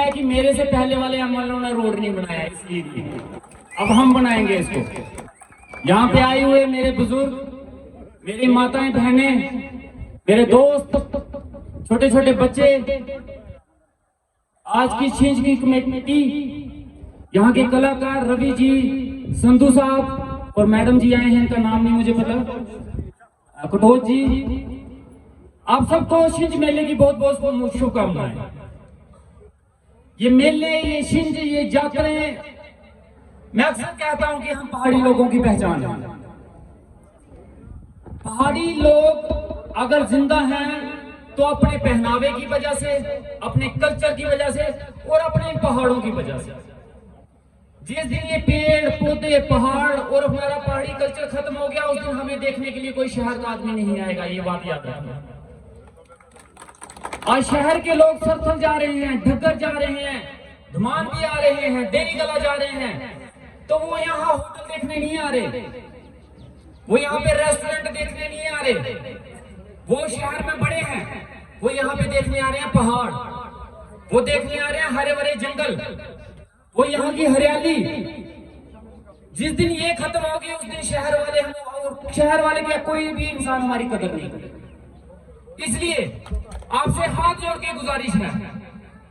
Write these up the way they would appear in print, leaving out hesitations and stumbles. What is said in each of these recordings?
है कि मेरे से पहले वाले एमएलए ने रोड नहीं बनाया, इसलिए अब हम बनाएंगे इसको। यहाँ पे आए हुए मेरे बुजुर्ग, मेरी माताएं बहनें, मेरे दोस्त, छोटे छोटे बच्चे, आज की छिंज की कमेटी, यहाँ के कलाकार रवि जी, संधू साहब और मैडम जी आए हैं, इनका नाम नहीं मुझे पता, कटोच जी, आप सबको छिंज मेले की बहुत बहुत शुभकामनाएं। ये मेले, ये छिंज, ये यात्राएं, मैं अक्सर कहता हूं कि हम पहाड़ी लोगों की पहचान है। पहाड़ी लोग अगर जिंदा हैं तो अपने पहनावे की वजह से, अपने कल्चर की वजह से और अपने पहाड़ों की वजह से। जिस दिन ये पेड़ पौधे पहाड़ और हमारा पहाड़ी कल्चर खत्म हो गया, उस दिन हमें देखने के लिए कोई शहर का आदमी नहीं आएगा, ये बात याद रखना। आज शहर के लोग सरथल जा रहे हैं, ढक्कर जा रहे हैं, धुमान भी आ रहे हैं, देवी गला जा रहे हैं, तो वो यहाँ होटल देखने नहीं आ रहे, वो यहाँ पे रेस्टोरेंट देखने नहीं आ रहे, वो शहर में बड़े हैं, वो यहाँ पे देखने आ रहे हैं पहाड़, वो देखने आ रहे हैं हरे भरे जंगल, वो यहाँ की हरियाली। जिस दिन ये खत्म होगी उस दिन शहर वाले हम, और शहर वाले क्या कोई भी इंसान हमारी कदर नहीं करेगा। इसलिए आपसे हाथ जोड़ के गुजारिश है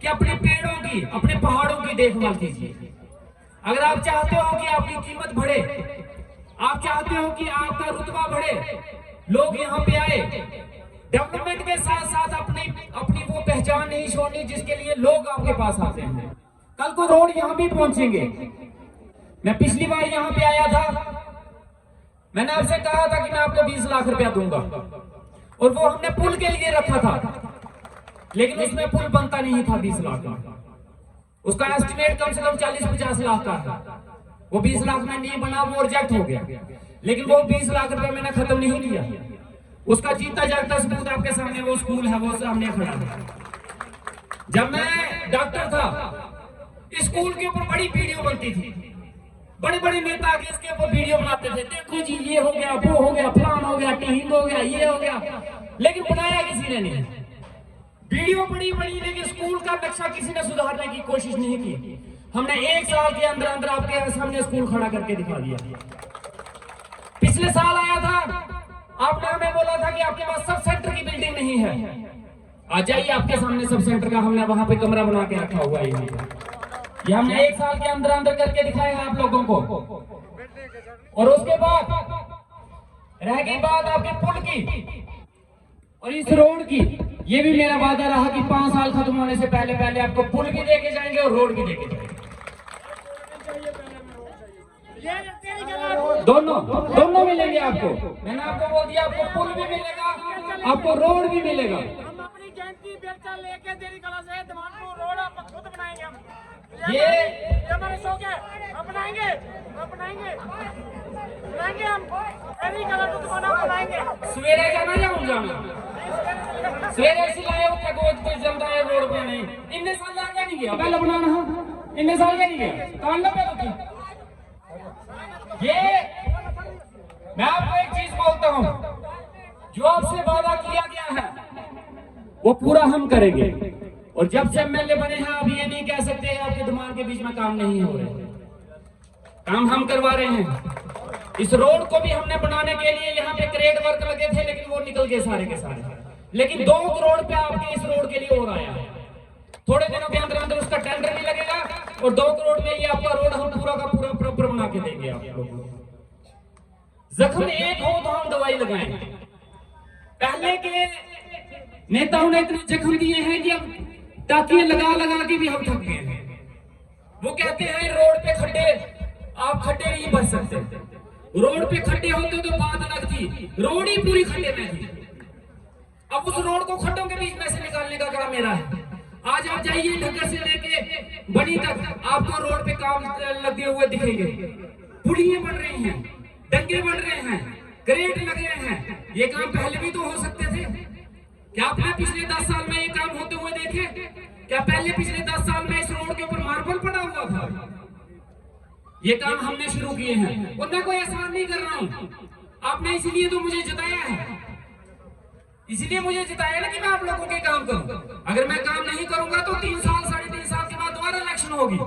कि अपने पेड़ों की, अपने पहाड़ों की देखभाल कीजिए। अगर आप चाहते हो कि आपकी कीमत बढ़े, आप चाहते हो कि आपका रुतबा बढ़े, लोग यहाँ पे आए, डेवलपमेंट के साथ साथ अपनी वो पहचान नहीं छोड़नी जिसके लिए लोग आपके पास आते हैं। कल को रोड यहाँ भी पहुंचेंगे। मैं पिछली बार यहाँ पे आया था, मैंने आपसे कहा था कि मैं आपको 20 लाख रुपया दूंगा, और वो हमने पुल के लिए रखा था, लेकिन उसमें पुल बनता नहीं था 20 लाख का। उसका एस्टिमेट कम से कम 40-50 लाख का था। वो 20 लाख में नहीं बना, वो रिजेक्ट हो गया। लेकिन वो 20 लाख रुपए मैंने खत्म नहीं किया। उसका जीता जागता सबूत आपके सामने वो स्कूल है, वो सामने खड़ा है। जब मैं डॉक्टर था, स्कूल के ऊपर बड़ी वीडियो बनती थी, बड़े बड़े नेता आके इसके ऊपर वीडियो बनाते थे, देखो जी ये हो गया, वो हो गया, फलान हो गया, टीम हो गया, ये हो गया, लेकिन बनाया किसी ने नहीं। वीडियो बड़ी बड़ी, लेकिन स्कूल का नक्शा किसी ने सुधारने की कोशिश नहीं की। हमने 1 साल के अंदर अंदर आपके सामने स्कूल खड़ा करके दिखा दिया। पिछले साल आया था, आपने हमें बोला था कि आपके पास सब सेंटर की बिल्डिंग नहीं है। आ जाइए, आपके सामने सब सेंटर का हमने वहां पे कमरा बना के रखा हुआ है। ये हमने 1 साल के अंदर अंदर करके दिखाया है आप लोगों को। और उसके बाद रह गई बात आपके पुल की और इस रोड की। ये भी मेरा वादा रहा कि 5 साल खत्म होने से पहले पहले आपको पुल भी देके जाएंगे और रोड भी देके जाएंगे। दोनों मिलेंगे आपको। मैंने आपको बोल दिया, आपको पुल भी मिलेगा, आपको रोड भी मिलेगा। हम अपनी जयंती बेलचा लेके देवी कला से धमानपुर रोड आप खुद बनाएंगे। हम ये हमारे शौक है, हम बनाएंगे हम देवी कला को बनाएंगे। सवेरे जाना जाऊंगा, सवेरे सिलाए उठे कोई जमता है रोड पे नहीं। इतने साल आगे नहीं गया पहले बनाना, इतने साल नहीं गया कान लगे होती। ये मैं आपको एक चीज बोलता हूँ, जो आपसे वादा किया गया है वो पूरा हम करेंगे। और जब से एमएलए बने हैं, आप ये नहीं कह सकते आपके दिमाग के बीच में काम नहीं हो रहे, काम हम करवा रहे हैं। इस रोड को भी हमने बनाने के लिए यहाँ पे क्रेड वर्क लगे थे, लेकिन वो निकल गए सारे के सारे। लेकिन 2 करोड़ पे आपके इस रोड के लिए और आया है। थोड़े दिनों के अंदर अंदर उसका टेंडर भी लगेगा और 2 करोड़ में ये आपका रोड हम पूरा का पूरा प्रॉपर बना के देंगे आप लोगों को। जख्म एक हो तो हम दवाई लगाएं। पहले के नेताओं ने इतने जख्म दिए हैं कि अब टाकियां लगा लगा के भी हम थक गए हैं। वो कहते हैं रोड पे खड्डे, आप खड्डे नहीं भर सकते। रोड पे खड्डे होते तो बात अलग थी, रोड ही पूरी खड्डे में थी। अब उस रोड को खड्डों के बीच में से निकालने का काम मेरा है। आज आप जाइए ढक्कर से लेके बनी तक, आपको रोड पे काम लगे हुए दिखेंगे। पुलियां बन रही हैं, डंगे बन रहे हैं, ग्रेट लग रहे हैं। ये काम पहले भी तो हो सकते थे। क्या आपने पिछले 10 साल में ये काम होते हुए देखे? क्या पहले पिछले 10 साल में इस रोड के ऊपर मार्बल पड़ा हुआ था? ये काम हमने शुरू किए हैं और मैं कोई एहसान नहीं कर रहा हूं। आपने इसीलिए तो मुझे जिताया है, इसीलिए मुझे जिताया ना कि मैं आप लोगों के काम करूं। अगर मैं काम नहीं करूंगा तो 3 साल 3.5 साल के बाद होगी,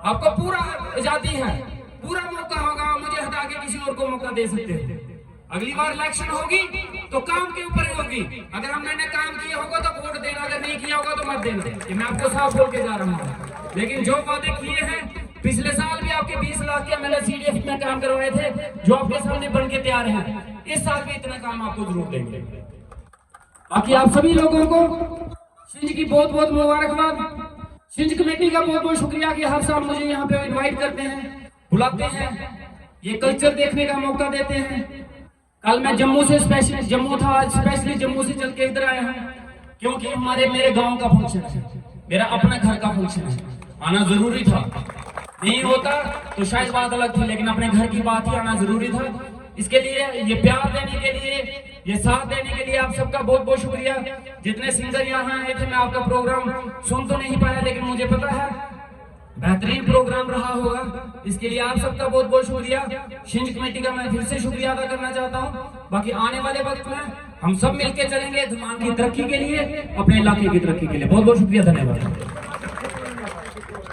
आपको पूरा आजादी है, पूरा मौका होगा, मुझे हटा के किसी और को मौका दे सकते हैं। अगली बार इलेक्शन होगी तो काम के ऊपर ही होगी, अगर हमने काम किया होगा तो वोट देना, अगर नहीं किया होगा तो मत देना, ये मैं आपको साफ बोल के जा रहा हूँ। लेकिन जो वादे किए हैं, पिछले साल भी आपके 20 लाख के एमएलए सीडीएफ में काम करवाए थे, जो आपके सामने बन के तैयार हैं, इस साल भी इतना काम आपको जरूर देंगे। बाकी आप सभी लोगों को सिंज की बहुत बहुत मुबारकबाद, सिंज कमेटी का बहुत बहुत शुक्रिया कि हर साल मुझे यहाँ पे इनवाइट करते हैं, बुलाते हैं, ये कल्चर देखने का मौका देते हैं। कल मैं जम्मू से जम्मू था, आज स्पेशली जम्मू से चल के इधर आया हूँ, क्योंकि मेरे गांव का फंक्शन है, मेरा अपना घर का फंक्शन है, आना जरूरी था। नहीं होता तो शायद बात अलग थी, लेकिन अपने घर की बात ही आना जरूरी था। इसके लिए, ये प्यार देने के लिए, ये साथ देने के लिए आप सबका बहुत बहुत शुक्रिया। जितने सिंगर यहाँ आए थे, मैं आपका प्रोग्राम सुन तो नहीं पाया, लेकिन मुझे पता है बेहतरीन प्रोग्राम रहा होगा। इसके लिए आप सबका बहुत बहुत शुक्रिया। सिंज कमेटी का मैं फिर से शुक्रिया अदा करना चाहता हूँ। बाकी आने वाले वक्त में हम सब मिलकर चलेंगे धुमान की तरक्की के लिए, अपने इलाके की तरक्की के लिए। बहुत बहुत शुक्रिया, धन्यवाद।